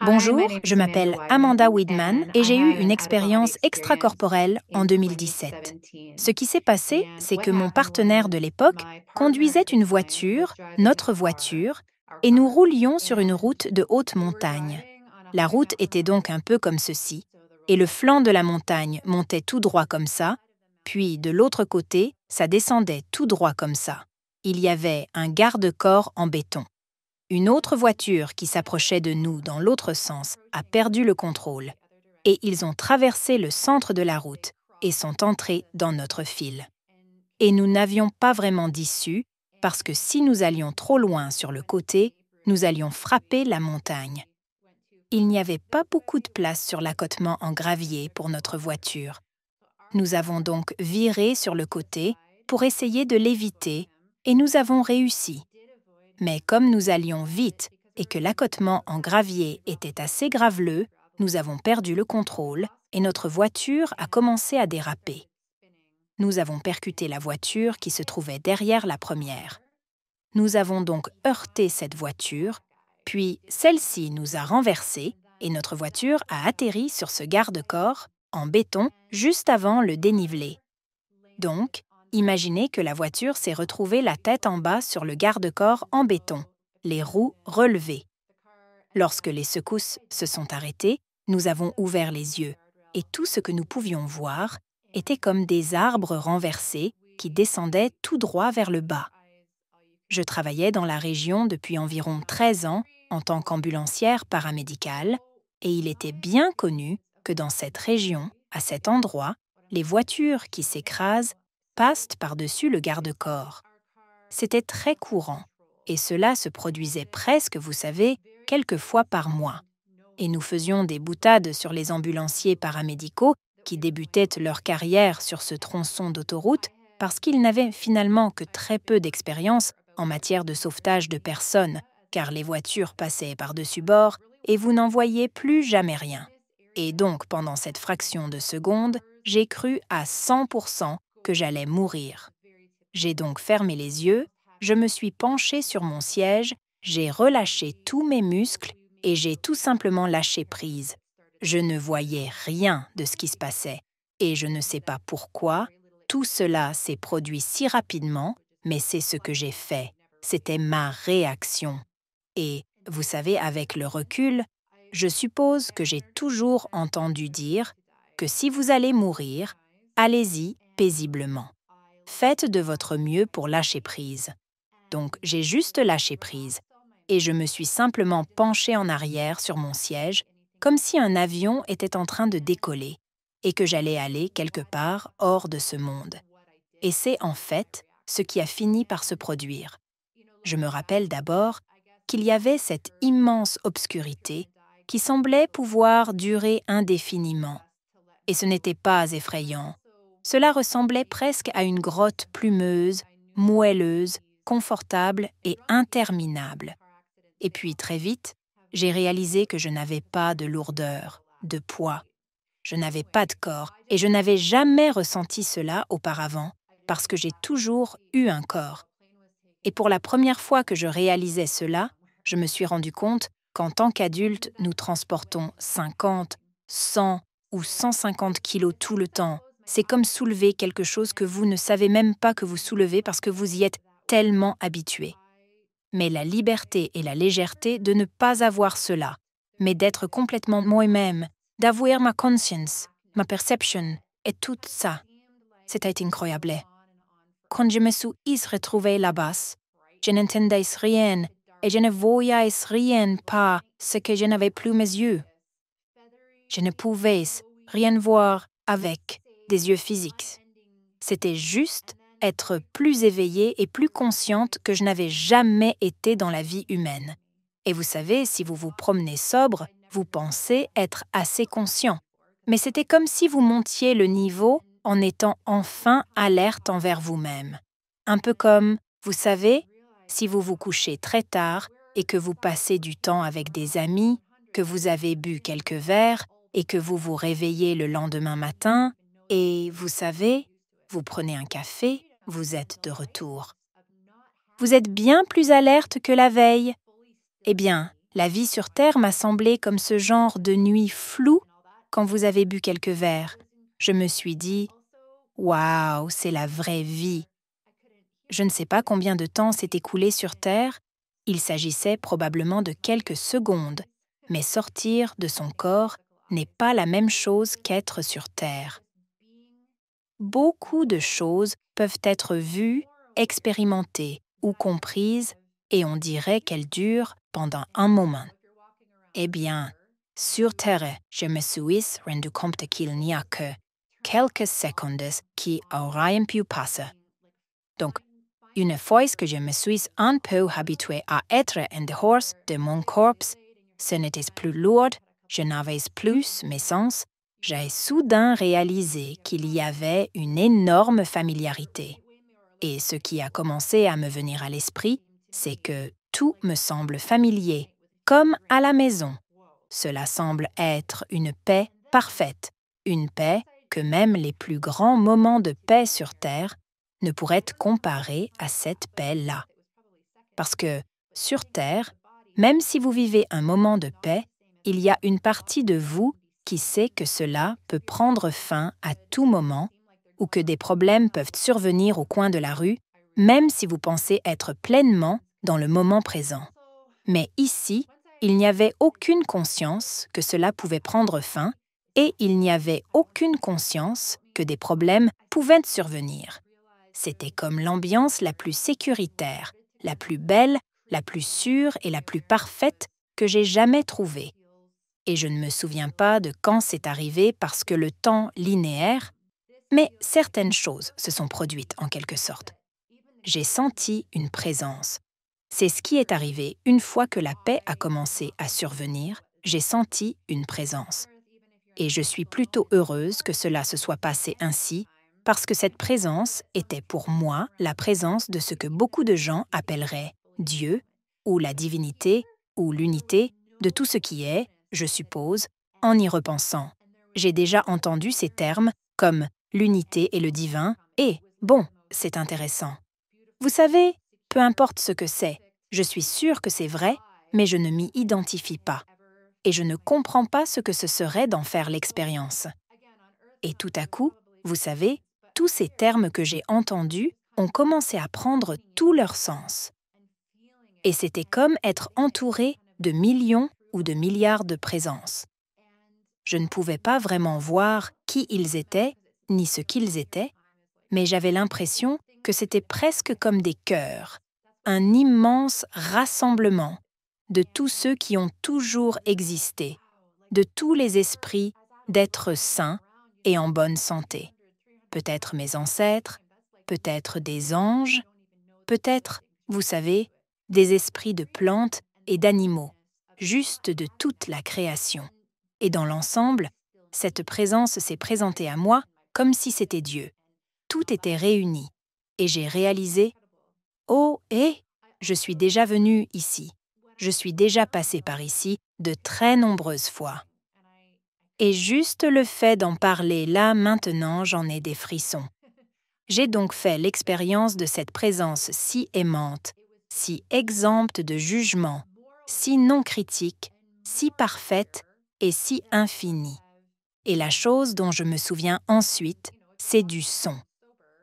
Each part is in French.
Bonjour, je m'appelle Amanda Widman et j'ai eu une expérience extracorporelle en 2017. Ce qui s'est passé, c'est que mon partenaire de l'époque conduisait une voiture, notre voiture, et nous roulions sur une route de haute montagne. La route était donc un peu comme ceci, et le flanc de la montagne montait tout droit comme ça, puis de l'autre côté, ça descendait tout droit comme ça. Il y avait un garde-corps en béton. Une autre voiture qui s'approchait de nous dans l'autre sens a perdu le contrôle et ils ont traversé le centre de la route et sont entrés dans notre file. Et nous n'avions pas vraiment d'issue parce que si nous allions trop loin sur le côté, nous allions frapper la montagne. Il n'y avait pas beaucoup de place sur l'accotement en gravier pour notre voiture. Nous avons donc viré sur le côté pour essayer de l'éviter et nous avons réussi. Mais comme nous allions vite et que l'accotement en gravier était assez graveleux, nous avons perdu le contrôle et notre voiture a commencé à déraper. Nous avons percuté la voiture qui se trouvait derrière la première. Nous avons donc heurté cette voiture, puis celle-ci nous a renversés et notre voiture a atterri sur ce garde-corps en béton juste avant le dénivelé. Donc, imaginez que la voiture s'est retrouvée la tête en bas sur le garde-corps en béton, les roues relevées. Lorsque les secousses se sont arrêtées, nous avons ouvert les yeux et tout ce que nous pouvions voir était comme des arbres renversés qui descendaient tout droit vers le bas. Je travaillais dans la région depuis environ 13 ans en tant qu'ambulancière paramédicale et il était bien connu que dans cette région, à cet endroit, les voitures qui s'écrasent passent par-dessus le garde-corps. C'était très courant, et cela se produisait presque, vous savez, quelques fois par mois. Et nous faisions des boutades sur les ambulanciers paramédicaux qui débutaient leur carrière sur ce tronçon d'autoroute parce qu'ils n'avaient finalement que très peu d'expérience en matière de sauvetage de personnes, car les voitures passaient par-dessus bord et vous n'en voyiez plus jamais rien. Et donc, pendant cette fraction de seconde, j'ai cru à 100% que j'allais mourir. J'ai donc fermé les yeux, je me suis penchée sur mon siège, j'ai relâché tous mes muscles et j'ai tout simplement lâché prise. Je ne voyais rien de ce qui se passait et je ne sais pas pourquoi. Tout cela s'est produit si rapidement, mais c'est ce que j'ai fait. C'était ma réaction. Et, vous savez, avec le recul, je suppose que j'ai toujours entendu dire que si vous allez mourir, allez-y paisiblement. Faites de votre mieux pour lâcher prise. Donc, j'ai juste lâché prise et je me suis simplement penchée en arrière sur mon siège, comme si un avion était en train de décoller et que j'allais aller quelque part hors de ce monde. Et c'est en fait ce qui a fini par se produire. Je me rappelle d'abord qu'il y avait cette immense obscurité qui semblait pouvoir durer indéfiniment. Et ce n'était pas effrayant. Cela ressemblait presque à une grotte plumeuse, moelleuse, confortable et interminable. Et puis très vite, j'ai réalisé que je n'avais pas de lourdeur, de poids. Je n'avais pas de corps et je n'avais jamais ressenti cela auparavant parce que j'ai toujours eu un corps. Et pour la première fois que je réalisais cela, je me suis rendu compte qu'en tant qu'adulte, nous transportons 50, 100 ou 150 kilos tout le temps. C'est comme soulever quelque chose que vous ne savez même pas que vous soulevez parce que vous y êtes tellement habitué. Mais la liberté et la légèreté de ne pas avoir cela, mais d'être complètement moi-même, d'avouer ma conscience, ma perception et tout ça, c'était incroyable. Quand je me suis retrouvée là-bas, je n'entendais rien et je ne voyais rien pas ce que je n'avais plus mes yeux. Je ne pouvais rien voir avec des yeux physiques. C'était juste être plus éveillée et plus consciente que je n'avais jamais été dans la vie humaine. Et vous savez, si vous vous promenez sobre, vous pensez être assez conscient. Mais c'était comme si vous montiez le niveau en étant enfin alerte envers vous-même. Un peu comme, vous savez, si vous vous couchez très tard et que vous passez du temps avec des amis, que vous avez bu quelques verres et que vous vous réveillez le lendemain matin, et vous savez, vous prenez un café, vous êtes de retour. Vous êtes bien plus alerte que la veille. Eh bien, La vie sur Terre m'a semblé comme ce genre de nuit floue quand vous avez bu quelques verres. Je me suis dit « Waouh, c'est la vraie vie ». Je ne sais pas combien de temps s'est écoulé sur Terre. Il s'agissait probablement de quelques secondes, mais sortir de son corps n'est pas la même chose qu'être sur Terre. Beaucoup de choses peuvent être vues, expérimentées ou comprises, et on dirait qu'elles durent pendant un moment. Eh bien, sur Terre, je me suis rendu compte qu'il n'y a que quelques secondes qui auraient pu passer. Donc, une fois que je me suis un peu habitué à être en dehors de mon corps, ce n'était plus lourd, je n'avais plus mes sens, j'ai soudain réalisé qu'il y avait une énorme familiarité. Et ce qui a commencé à me venir à l'esprit, c'est que tout me semble familier, comme à la maison. Cela semble être une paix parfaite, une paix que même les plus grands moments de paix sur Terre ne pourraient comparer à cette paix-là. Parce que, sur Terre, même si vous vivez un moment de paix, il y a une partie de vous qui sait que cela peut prendre fin à tout moment ou que des problèmes peuvent survenir au coin de la rue, même si vous pensez être pleinement dans le moment présent. Mais ici, il n'y avait aucune conscience que cela pouvait prendre fin et il n'y avait aucune conscience que des problèmes pouvaient survenir. C'était comme l'ambiance la plus sécuritaire, la plus belle, la plus sûre et la plus parfaite que j'ai jamais trouvée. Et je ne me souviens pas de quand c'est arrivé parce que le temps linéaire, mais certaines choses se sont produites en quelque sorte. J'ai senti une présence. C'est ce qui est arrivé une fois que la paix a commencé à survenir, j'ai senti une présence. Et je suis plutôt heureuse que cela se soit passé ainsi, parce que cette présence était pour moi la présence de ce que beaucoup de gens appelleraient Dieu, ou la divinité, ou l'unité, de tout ce qui est, je suppose, en y repensant. J'ai déjà entendu ces termes comme l'unité et le divin, et, bon, c'est intéressant. Vous savez, peu importe ce que c'est, je suis sûre que c'est vrai, mais je ne m'y identifie pas. Et je ne comprends pas ce que ce serait d'en faire l'expérience. Et tout à coup, vous savez, tous ces termes que j'ai entendus ont commencé à prendre tout leur sens. Et c'était comme être entouré de millions ou de milliards de présences. Je ne pouvais pas vraiment voir qui ils étaient, ni ce qu'ils étaient, mais j'avais l'impression que c'était presque comme des chœurs, un immense rassemblement de tous ceux qui ont toujours existé, de tous les esprits d'êtres sains et en bonne santé. Peut-être mes ancêtres, peut-être des anges, peut-être, vous savez, des esprits de plantes et d'animaux, juste de toute la création. Et dans l'ensemble, cette présence s'est présentée à moi comme si c'était Dieu. Tout était réuni, et j'ai réalisé « Oh, je suis déjà venu ici. Je suis déjà passé par ici de très nombreuses fois. » Et juste le fait d'en parler là maintenant, j'en ai des frissons. J'ai donc fait l'expérience de cette présence si aimante, si exempte de jugement, si non critique, si parfaite et si infinie. Et la chose dont je me souviens ensuite, c'est du son.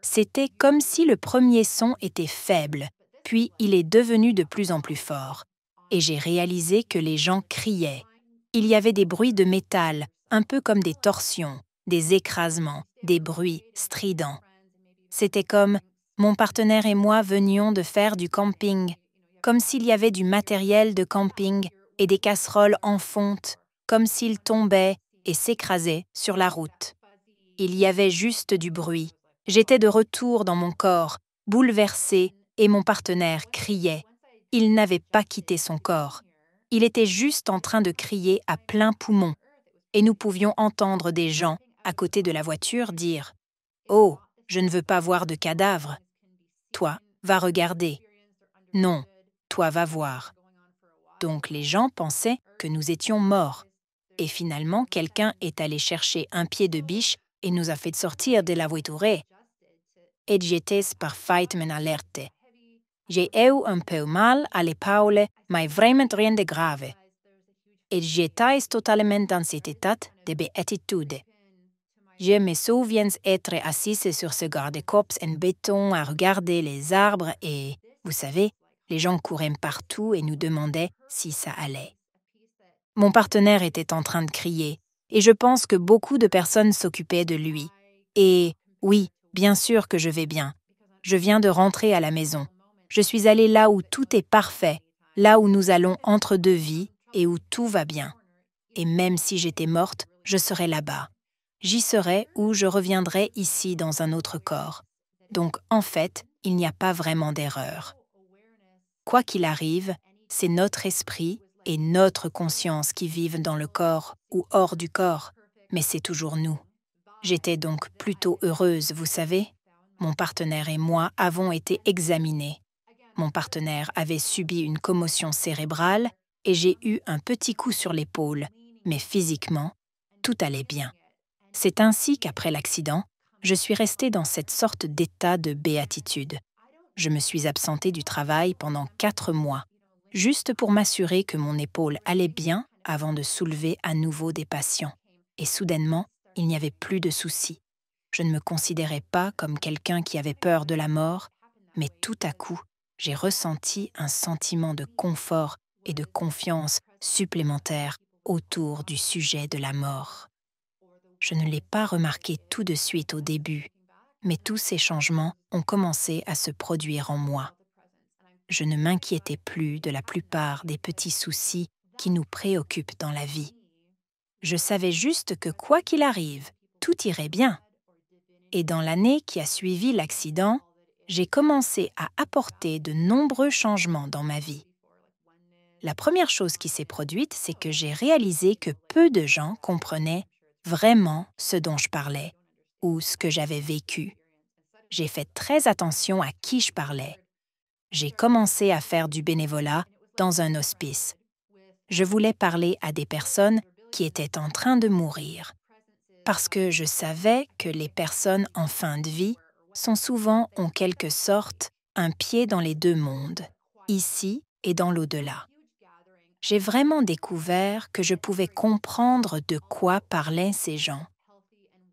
C'était comme si le premier son était faible, puis il est devenu de plus en plus fort. Et j'ai réalisé que les gens criaient. Il y avait des bruits de métal, un peu comme des torsions, des écrasements, des bruits stridents. C'était comme mon partenaire et moi venions de faire du camping, comme s'il y avait du matériel de camping et des casseroles en fonte, comme s'ils tombaient et s'écrasaient sur la route. Il y avait juste du bruit. J'étais de retour dans mon corps, bouleversée, et mon partenaire criait. Il n'avait pas quitté son corps. Il était juste en train de crier à plein poumon. Et nous pouvions entendre des gens, à côté de la voiture, dire « Oh, je ne veux pas voir de cadavres. Toi, va regarder. Non, toi, va voir. » Donc les gens pensaient que nous étions morts. Et finalement, quelqu'un est allé chercher un pied de biche et nous a fait sortir de la voiture. Et j'étais parfaitement alerte. J'ai eu un peu mal à l'épaule, mais vraiment rien de grave. et j'étais totalement dans cet état de béatitude. Je me souviens être assise sur ce garde-corps en béton à regarder les arbres et, vous savez, les gens couraient partout et nous demandaient si ça allait. Mon partenaire était en train de crier et je pense que beaucoup de personnes s'occupaient de lui. Et oui, bien sûr que je vais bien. Je viens de rentrer à la maison. Je suis allée là où tout est parfait, là où nous allons entre deux vies et où tout va bien. Et même si j'étais morte, je serais là-bas. J'y serai ou je reviendrai ici dans un autre corps. Donc, en fait, il n'y a pas vraiment d'erreur. Quoi qu'il arrive, c'est notre esprit et notre conscience qui vivent dans le corps ou hors du corps, mais c'est toujours nous. J'étais donc plutôt heureuse, vous savez. Mon partenaire et moi avons été examinés. Mon partenaire avait subi une commotion cérébrale et j'ai eu un petit coup sur l'épaule, mais physiquement, tout allait bien. C'est ainsi qu'après l'accident, je suis restée dans cette sorte d'état de béatitude. Je me suis absentée du travail pendant 4 mois, juste pour m'assurer que mon épaule allait bien avant de soulever à nouveau des patients. Et soudainement, il n'y avait plus de soucis. Je ne me considérais pas comme quelqu'un qui avait peur de la mort, mais tout à coup, j'ai ressenti un sentiment de confort et de confiance supplémentaire autour du sujet de la mort. Je ne l'ai pas remarqué tout de suite au début, mais tous ces changements ont commencé à se produire en moi. Je ne m'inquiétais plus de la plupart des petits soucis qui nous préoccupent dans la vie. Je savais juste que quoi qu'il arrive, tout irait bien. Et dans l'année qui a suivi l'accident, j'ai commencé à apporter de nombreux changements dans ma vie. La première chose qui s'est produite, c'est que j'ai réalisé que peu de gens comprenaient vraiment ce dont je parlais ou ce que j'avais vécu. J'ai fait très attention à qui je parlais. J'ai commencé à faire du bénévolat dans un hospice. Je voulais parler à des personnes qui étaient en train de mourir, parce que je savais que les personnes en fin de vie sont souvent en quelque sorte un pied dans les deux mondes, ici et dans l'au-delà. J'ai vraiment découvert que je pouvais comprendre de quoi parlaient ces gens.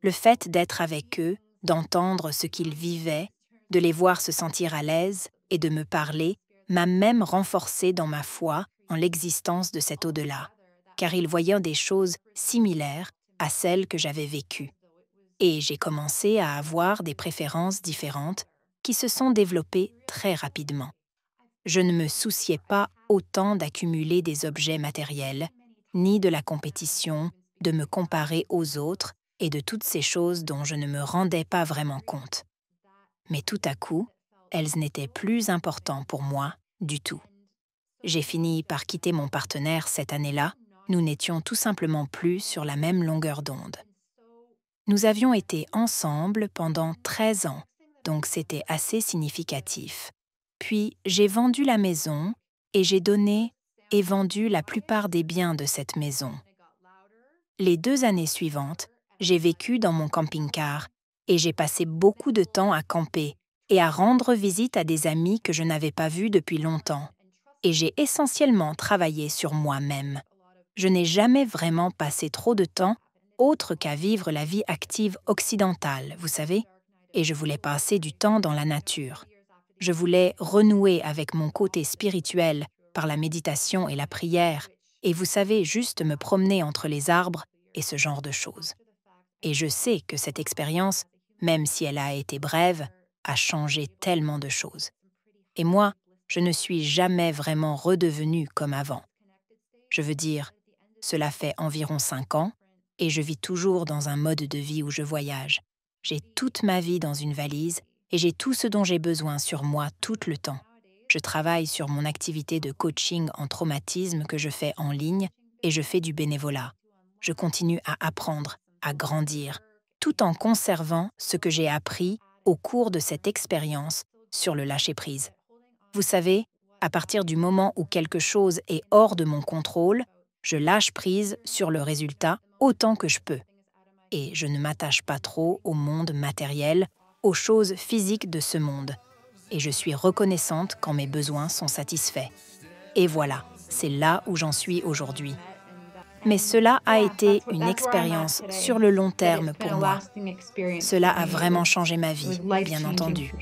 Le fait d'être avec eux, d'entendre ce qu'ils vivaient, de les voir se sentir à l'aise et de me parler m'a même renforcé dans ma foi en l'existence de cet au-delà, car ils voyaient des choses similaires à celles que j'avais vécues. Et j'ai commencé à avoir des préférences différentes qui se sont développées très rapidement. Je ne me souciais pas autant d'accumuler des objets matériels, ni de la compétition, de me comparer aux autres et de toutes ces choses dont je ne me rendais pas vraiment compte. Mais tout à coup, elles n'étaient plus importantes pour moi du tout. J'ai fini par quitter mon partenaire cette année-là. Nous n'étions tout simplement plus sur la même longueur d'onde. Nous avions été ensemble pendant 13 ans, donc c'était assez significatif. Puis j'ai vendu la maison et j'ai donné et vendu la plupart des biens de cette maison. Les 2 années suivantes, j'ai vécu dans mon camping-car et j'ai passé beaucoup de temps à camper et à rendre visite à des amis que je n'avais pas vus depuis longtemps. Et j'ai essentiellement travaillé sur moi-même. Je n'ai jamais vraiment passé trop de temps autre qu'à vivre la vie active occidentale, vous savez, et je voulais passer du temps dans la nature. Je voulais renouer avec mon côté spirituel par la méditation et la prière, et vous savez, juste me promener entre les arbres et ce genre de choses. Et je sais que cette expérience, même si elle a été brève, a changé tellement de choses. Et moi, je ne suis jamais vraiment redevenue comme avant. Je veux dire, cela fait environ 5 ans, et je vis toujours dans un mode de vie où je voyage. J'ai toute ma vie dans une valise, et j'ai tout ce dont j'ai besoin sur moi tout le temps. Je travaille sur mon activité de coaching en traumatisme que je fais en ligne, et je fais du bénévolat. Je continue à apprendre, à grandir, tout en conservant ce que j'ai appris au cours de cette expérience sur le lâcher-prise. Vous savez, à partir du moment où quelque chose est hors de mon contrôle, je lâche prise sur le résultat autant que je peux. Et je ne m'attache pas trop au monde matériel, aux choses physiques de ce monde. Et je suis reconnaissante quand mes besoins sont satisfaits. Et voilà, c'est là où j'en suis aujourd'hui. mais cela a été une expérience sur le long terme pour moi. Cela a vraiment changé ma vie, bien entendu.